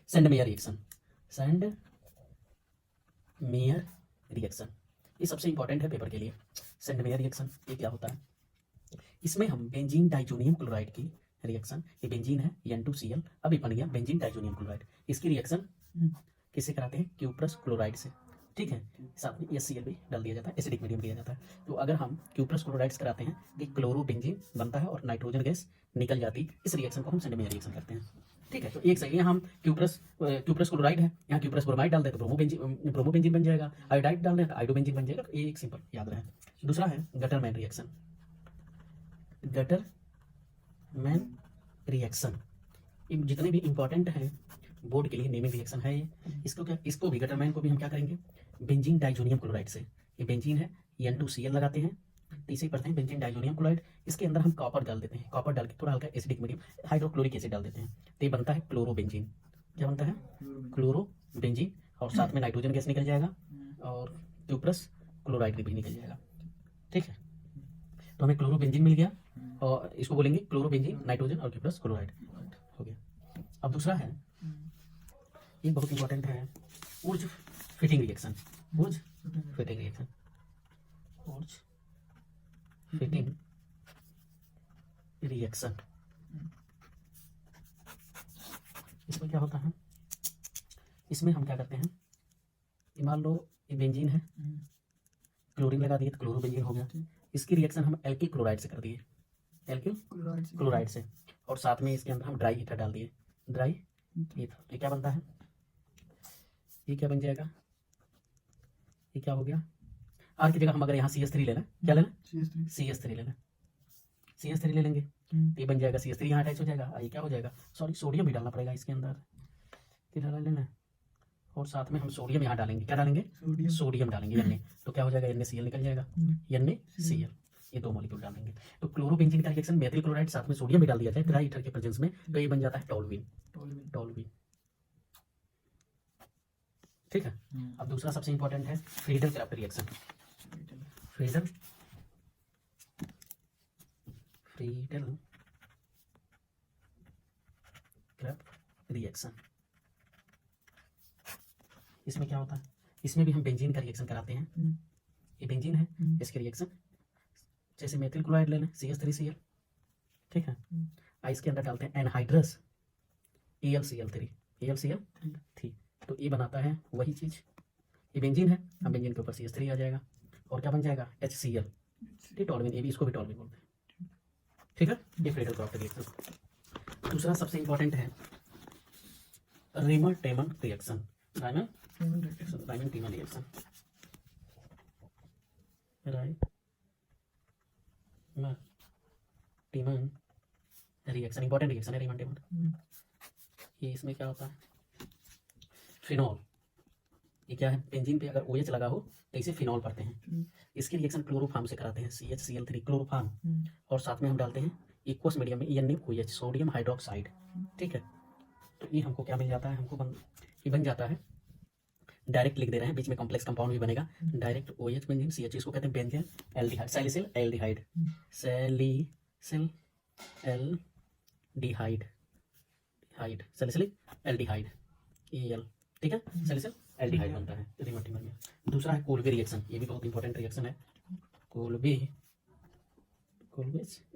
Send mayor reaction, send mayor reaction, ये सबसे important है पेपर के लिए। सेंड मेयर रिएक्शन ये क्या होता है? इसमें हम बेंजीन डाइजोनियम क्लोराइड की रिएक्शन, ये बेंजीन है N2Cl, अभी बन गया बेंजीन डाइजोनियम क्लोराइड, इसकी रिएक्शन किससे कराते हैं? क्यूप्रस क्लोराइड से, ठीक है। साथ में HCl भी डाल दिया जाता है, एसिडिक मीडियम दिया जाता है। तो अगर हम क्यूप्रस क्लोराइड्स कराते हैं कि क्लोरोबेंजीन बनता है और नाइट्रोजन गैस निकल जाती, इस रिएक्शन को हम सेंड मेयर रिएक्शन करते हैं, ठीक है। तो एक सही है, हम क्यूप्रस क्लोराइड है, यहाँ क्यूप्रस ब्रोमाइड डाल दें तो ब्रोमोबेंजीन बन जाएगा, आयोडाइड डाल दें तो आयोडोबेंजीन बन जाएगा। तो ये एक सिंपल याद रहे। दूसरा है गटरमैन रिएक्शन, गटरमैन रिएक्शन, जितने भी इंपॉर्टेंट हैं बोर्ड के लिए नेमिंग रिएक्शन है ये। इसको क्या, इसको भी गटरमैन को भी हम क्या करेंगे? बेंजीन डाइजोनियम क्लोराइड से, ये बेंजीन है N2Cl लगाते हैं, तीसरी पढ़ते हैं बेंजीन डाइजोनियम क्लोराइड, इसके अंदर हम कॉपर डाल देते हैं, कॉपर डाल के थोड़ा हल्का एसिडिक मीडियम हाइड्रोक्लोरिक एसिड डाल देते हैं, तो ये बनता है क्लोरोबेंजीन। क्या बनता है? क्लोरोबेंजीन, और साथ में नाइट्रोजन गैस निकल जाएगा और क्यूप्रस क्लोराइड भी निकल जाएगा, ठीक है। तो हमें क्लोरोबेंजीन मिल गया और इसको बोलेंगे क्लोरोबेंजीन, नाइट्रोजन और क्यूप्रस क्लोराइड हो गया। अब दूसरा है, ये बहुत इंपॉर्टेंट है, उर्ज फिटिंग रिएक्शन, उर्ज फिटिंग रिएक्शन, उर्ज फिटिंग रिएक्शन। इसमें क्या होता है? इसमें हम क्या करते हैं, मान लो ये बेंजीन है, क्लोरीन लगा दिए तो क्लोरोबेंजीन हो गया, इसकी रिएक्शन हम एल्किल क्लोराइड से कर दिए, एल्किल क्लोराइड से, और साथ में इसके अंदर हम ड्राई ईथर डाल दिए, ड्राई ईथर। ये क्या बनता है? ये क्या बन जाएगा? ये क्या हो गया? आर की जगह हम अगर यहाँ CH3 ले लें, क्या लेना? CH3 ले लें, CH3 ले लेंगे, ये बन जाएगा CH3 यहाँ अटैच हो जाएगा, ये क्या हो जाएगा? सॉरी, सोडियम भी डालना पड़ेगा इसके अंदर, कितना डाल लेना, और साथ में हम सोडियम यहाँ डालेंगे, क्या डालेंगे? सोडियम डालेंगे, Na, तो क्या हो जाएगा? NaCl निकल जाएगा, NaCl, ये दो मॉलिक्यूल डालेंगे। तो क्लोरोबेंजीन का रिएक्शन मेथिल क्लोराइड साथ में सोडियम भी डाल दिया जाए ड्राई ईथर के प्रेजेंस में, तो ये बन जाता है टोल्यूइन, टोल्यूइन, ठीक है। अब दूसरा सबसे इंपॉर्टेंट है Friedel craft reaction, Friedel craft reaction. इसमें क्या होता है? इसमें भी हम बेंजीन का रिएक्शन कराते हैं, ये बेंजीन है, इसके रिएक्शन जैसे मेथिल क्लोराइड ले लें CH3Cl, ठीक है, इसके अंदर डालते हैं एनहाइड्रस AlCl3, तो ये बनाता है वही चीज, ये बेंजीन है, अब बेंजीन के ऊपर CH3 आ जाएगा और क्या बन जाएगा? HCl, टोल्यूइन, ये भी, इसको भी टोल्यूइन बोलते हैं, ठीक है। ये फ्रीडल क्राफ्ट रिएक्शन। दूसरा सबसे इंपॉर्टेंट है Reimer Tiemann reaction, Reimer Tiemann reaction, Reimer Tiemann reaction important reaction है रीमन-टेमन। ये इसमें क्या होता है? फिनॉल, ये क्या है? बेंजीन पे अगर OH लगा हो तो इसे फिनॉल पढ़ते हैं, इसकी रिएक्शन क्लोरोफॉर्म से कराते हैं, CHCl3 क्लोरोफॉर्म, और साथ में हम डालते हैं इक्वस मीडियम में NaOH, सोडियम हाइड्रोक्साइड, ठीक है। तो ये हमको क्या मिल जाता है? हमको ये बन जाता है, डायरेक्ट लिख दे रहे हैं, बीच में कॉम्प्लेक्स कंपाउंड भी बनेगा, डायरेक्ट OH बेंजीन, CH, इसको कहते हैं benzene aldehyde, salicyl aldehyde, salicyl aldehyde, salicylic aldehyde, EL, ठीक है, सैलिसिल एल्डिहाइड बनता है रीमर-टेमन में। दूसरा है कोल्बे रिएक्शन, ये भी बहुत इंपॉर्टेंट रिएक्शन है, कोल्बेज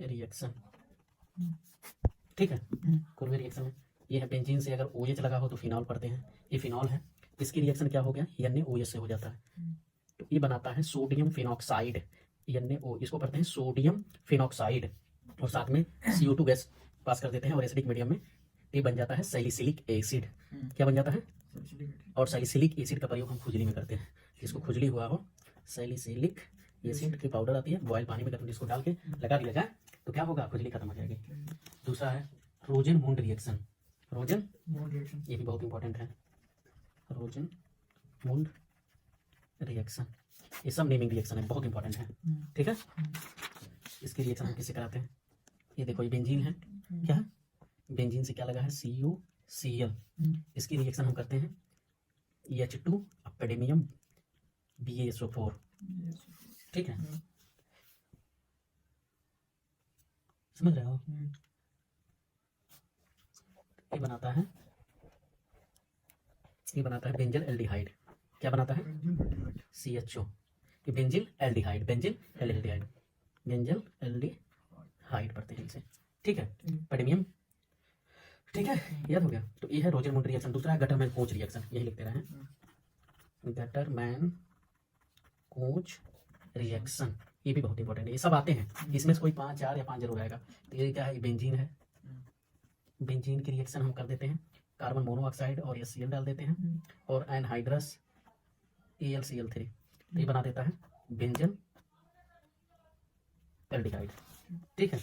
रिएक्शन, ठीक है। कोल्बे रिएक्शन में ये है, बेंजीन से अगर OH लगा हो तो फिनॉल पढ़ते हैं, ये फिनॉल है, इसकी रिएक्शन क्या हो गया? NaOH से हो जाता है, तो ये बनाता है सोडियम फिनॉक्साइड, NaO, इसको पढ़ते हैं सोडियम फिनॉक्साइड, और साथ में CO2 गैस पास कर देते हैं और एसिडिक मीडियम में, ये बन जाता है सैलिसिलिक एसिड। क्या बन जाता है? और सैलिसिलिक एसिड का प्रयोग हम खुजली में करते हैं, जिसको खुजली हुआ हो, सैलिसिलिक एसिड की पाउडर आती है, बॉयल पानी में गर्म, जिसको डाल के लगा दिया जाए तो क्या होगा? खुजली खत्म हो जाएगी। दूसरा है रोजेनमुंड रिएक्शन, रोजेनमुंड रिएक्शन, ये भी बहुत इंपॉर्टेंट है, रोजेनमुंड रिएक्शन, ये सब नेमिंग रिएक्शन है, बहुत इंपॉर्टेंट है, ठीक है। इसकी रिएक्शन हम किससे कराते हैं? ये देखो, ये बेंजीन है, क्या है? बेंजीन से क्या लगा है? CuCl, इसकी रिएक्शन हम करते हैं H2 अपेडेमियम BaSO4, ठीक है, समझ रहे हो? ये बनाता है ये बनाता है बेंजिल एल्डिहाइड। क्या बनाता है? CHO। ये benzyl aldehyde, benzyl aldehyde, benzyl aldehyde पढ़ते हैं इसे। ठीक है, पैडमियम। ठीक है, याद हो गया। तो ये है रोजरमोंड रिएक्शन। दूसरा है गटरमैन कोच रिएक्शन, यही लिखते रहे हैं, गटरमैन कोच रिएक्शन। ये भी बहुत इंपॉर्टेंट है, ये सब आते हैं, इसमें से कोई 5, 4 या 5 जरूर आएगा। तो ये क्या है? बेंजीन है, बेंजीन की रिएक्शन हम कर देते हैं, कार्बन मोनोऑक्साइड और HCl डाल देते हैं और एनहाइड्रस AlCl3, तो ये बना देता है बेंजल एल्डिहाइड। ठीक है,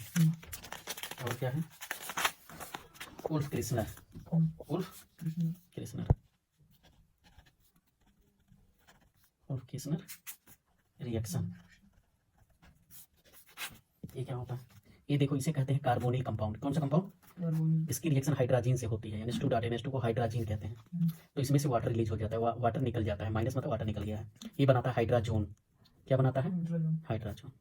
और क्या है? Wolff Kishner, Wolff Kishner, Wolff Kishner reaction. ये क्या होता है? ये देखो, इसे कहते हैं कार्बोनिल कंपाउंड। कौन सा कंपाउंड? इसकी रिएक्शन हाइड्रोजन से होती है, NH2 डॉट NH2 को हाइड्रोजन कहते हैं। तो इसमें से वाटर रिलीज हो जाता है, वाटर निकल जाता है, माइनस मतलब वाटर निकल गया है। ये बनाता है हाइड्राजोन। क्या बनाता है? हाइड्राजोन।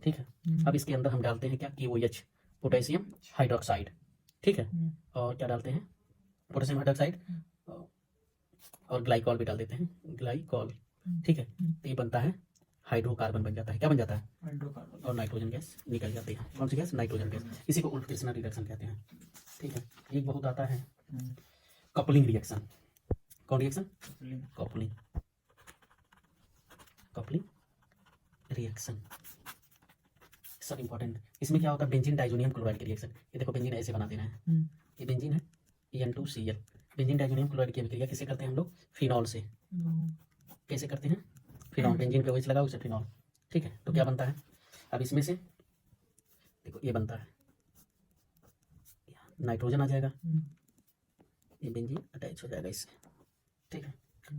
ठीक है, अब इसके अंदर हम डालते हैं क्या? KOH, potassium hydroxide. ठीक है, और क्या डालते हैं? पोटेशियम हाइड्रोक्साइड और ग्लाइकॉल भी डाल देते हैं, ग्लाइकॉल। ठीक है, तो ये बनता है हाइड्रोकार्बन बन जाता है। क्या बन जाता है? हाइड्रोकार्बन। और नाइट्रोजन गैस निकल जाती है। कौन सी गैस? Nitrogen gas. इसी को उल्फ क्रिस्नर रिएक्शन कहते हैं। ठीक है, एक बहुत आता है कपलिंग रिएक्शन। कौन रिएक्शन? कपलिंग, कपलिंग रिएक्शन, सब इंपॉर्टेंट। इसमें क्या होता है? बेंजीन डाइजोनियम क्लोराइड की रिएक्शन। ये देखो, बेंजीन ऐसे बना देना है, ये बेंजीन है, En2Cl। बेंजीन डाइजोनियम क्लोराइड की अभिक्रिया किसे करते हैं हम लोग? फिनॉल से। कैसे करते हैं? फिनॉल, बेंजीन पे OH लगा, उसे फिनॉल। ठीक है, तो क्या बनता है? अब इसमें से देखो, ये बनता है, नाइट्रोजन आ जाएगा, ये बेंजीन अटैच हो जाएगा इससे। ठीक है,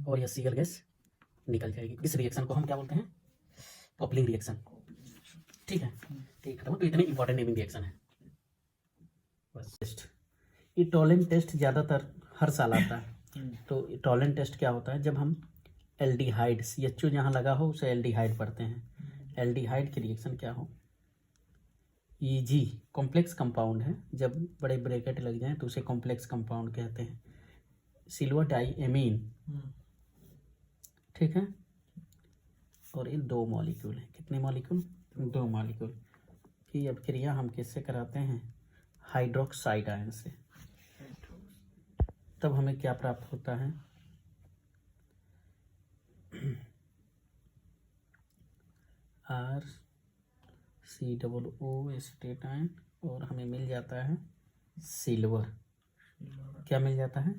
और यह Cl गैस निकल जाएगी। इस रिएक्शन को हम क्या बोलते हैं? Coupling reaction. ठीक है, ठीक है, तो इतने इंपॉर्टेंट नेमिंग रिएक्शन है बस। टेस्ट, ये टॉलेंट टेस्ट ज़्यादातर हर साल आता है। तो टॉलेंट टेस्ट क्या होता है? जब हम एल्डिहाइड, CHO जहाँ लगा हो उसे एल्डिहाइड पढ़ते हैं। एल्डिहाइड की रिएक्शन क्या हो? EG कॉम्प्लेक्स कंपाउंड है, जब बड़े ब्रैकेट लग जाएं तो उसे कॉम्प्लेक्स कंपाउंड कहते हैं। Silver diamine. ठीक है, और ये 2 मॉलिक्यूल है। कितने मॉलिक्यूल? 2 मॉलिक्यूल की अभिक्रिया हम किससे कराते हैं? हाइड्रोक्साइड आयन से। तब हमें क्या प्राप्त होता है? RCOO एसीटेट आयन, और हमें मिल जाता है सिल्वर। क्या मिल जाता है?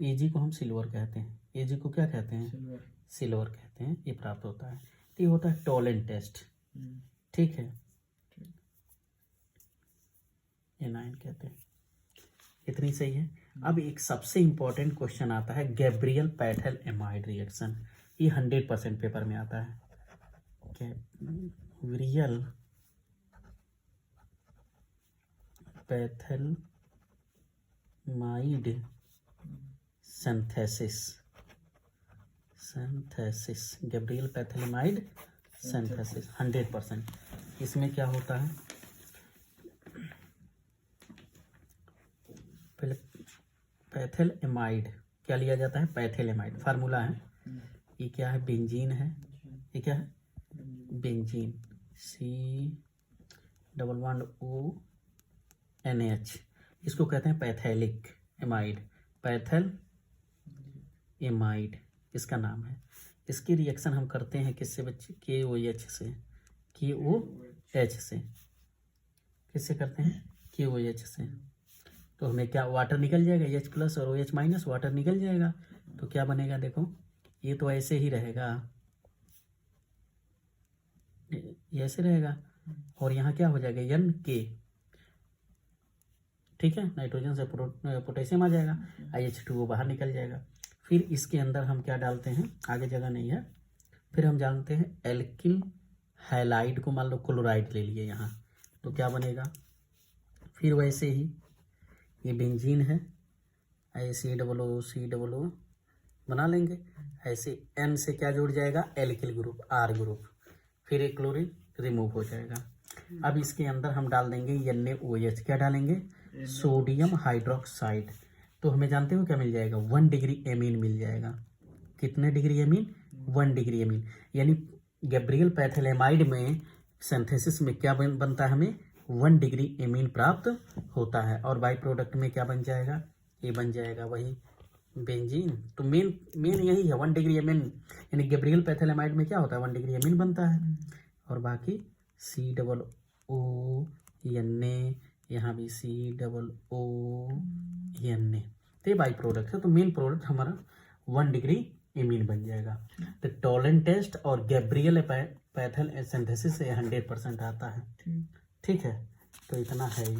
EG को हम सिल्वर कहते हैं। EG को क्या कहते हैं? सिल्वर कहते हैं। ये प्राप्त होता है। तो ये होता है टॉलेंट टेस्ट। ठीक है, ये 9 कहते हैं। इतनी सही है। अब एक सबसे इंपॉर्टेंट क्वेश्चन आता है, गैब्रियल पैथल एमाइड रिएक्शन। ये 100% पेपर में आता है। Gabriel phthalimide synthesis, Gabriel phthalimide synthesis 100%। इसमें क्या होता है? पहले पैथल एमाइड क्या लिया जाता है? पैथल एमाइड फार्मूला है। ये क्या है? बेंजीन है। ये क्या है? Benzene, C++ONH। इसको कहते हैं पैथेलिक एमाइड, पैथल एमाइड इसका नाम है। इसकी रिएक्शन हम करते हैं किससे बच्चे? KOH से। KOH से किससे करते हैं? KOH से। तो हमें क्या वाटर निकल जाएगा, H+ और OH- वाटर निकल जाएगा। तो क्या बनेगा? देखो, ये तो ऐसे ही रहेगा, ये ऐसे रहेगा, और यहाँ क्या हो जाएगा? NK। ठीक है, नाइट्रोजन से पोटेशियम आ जाएगा, H2O बाहर निकल जाएगा। फिर इसके अंदर हम क्या डालते हैं? आगे जगह नहीं है। फिर हम जानते हैं एल्किल हैलाइड को, मान लो क्लोराइड ले लिए यहाँ, तो क्या बनेगा? फिर वैसे ही ये बेंजीन है, COO बना लेंगे। ऐसे N से क्या जुड़ जाएगा? Alkyl group, R group. फिर एक क्लोरीन रिमूव हो जाएगा। अब इसके अंदर हम डाल देंगे NaOH। क्या डालेंगे? Sodium hydroxide. तो तो हमें जानते हो क्या मिल जाएगा, 1 डिग्री एमीन मिल जाएगा। कितने डिग्री एमीन, 1 डिग्री एमीन। यानी गैब्रियल पैथिलेमाइड में सिंथेसिस में क्या बनता है, हमें 1 डिग्री एमीन प्राप्त होता है। और बाई प्रोडक्ट में क्या बन जाएगा, ये बन जाएगा वही बेंजीन। तो मेन यही है 1 डिग्री एमीन। यानी गैब्रियल पैथिलेमाइड में क्या होता है, 1 डिग्री एमीन बनता है। और बाकी COO, यहाँ भी COO, तो ये बाई प्रोडक्ट है। तो मेन प्रोडक्ट हमारा 1 डिग्री एमीन बन जाएगा। तो टोलन टेस्ट और गैब्रियल पैथल सिंथेसिस से 100% आता है। ठीक है, तो इतना है ही।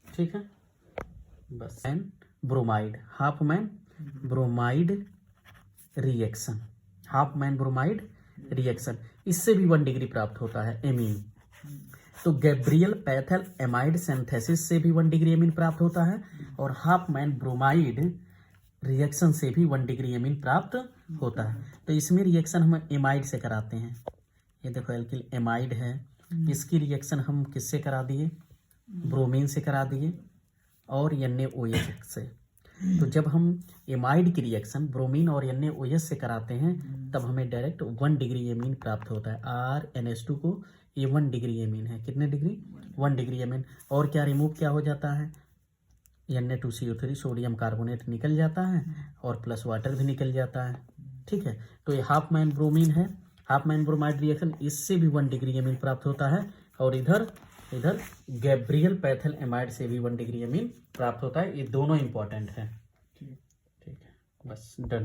ठीक है, बस। Bromide, Hopman bromide reaction, Hopman bromide reaction, इससे भी 1 डिग्री प्राप्त होता है एमीन। तो गैब्रियल पैथल एमाइड सिंथेसिस से भी 1 डिग्री एमीन प्राप्त होता है, और हाफमैन ब्रोमाइड रिएक्शन से भी 1 डिग्री एमीन प्राप्त होता है। तो इसमें रिएक्शन हम एमाइड से कराते हैं। ये देखो एल्किल एमाइड है, इसकी रिएक्शन हम किससे करा दिए, ब्रोमीन से करा दिए और NaOH से। तो जब हम एमाइड की रिएक्शन ब्रोमीन और NaOH से कराते हैं तब हमें डायरेक्ट 1 डिग्री एमीन प्राप्त होता है। RNH2 को ये 1 डिग्री एमीन है। कितने डिग्री, 1 डिग्री एमीन। और क्या रिमूव क्या हो जाता है, Na2CO3 सोडियम कार्बोनेट निकल जाता है और प्लस वाटर भी निकल जाता है। ठीक है, तो ये हाफमैन ब्रोमीन है, हाफमैन ब्रोमाइड रिएक्शन, इससे भी 1 डिग्री एमीन प्राप्त होता है। और इधर गैब्रियल पैथल एमाइड से भी 1 डिग्री एमीन प्राप्त होता है। ये दोनों इंपॉर्टेंट है। ठीक है, बस डन।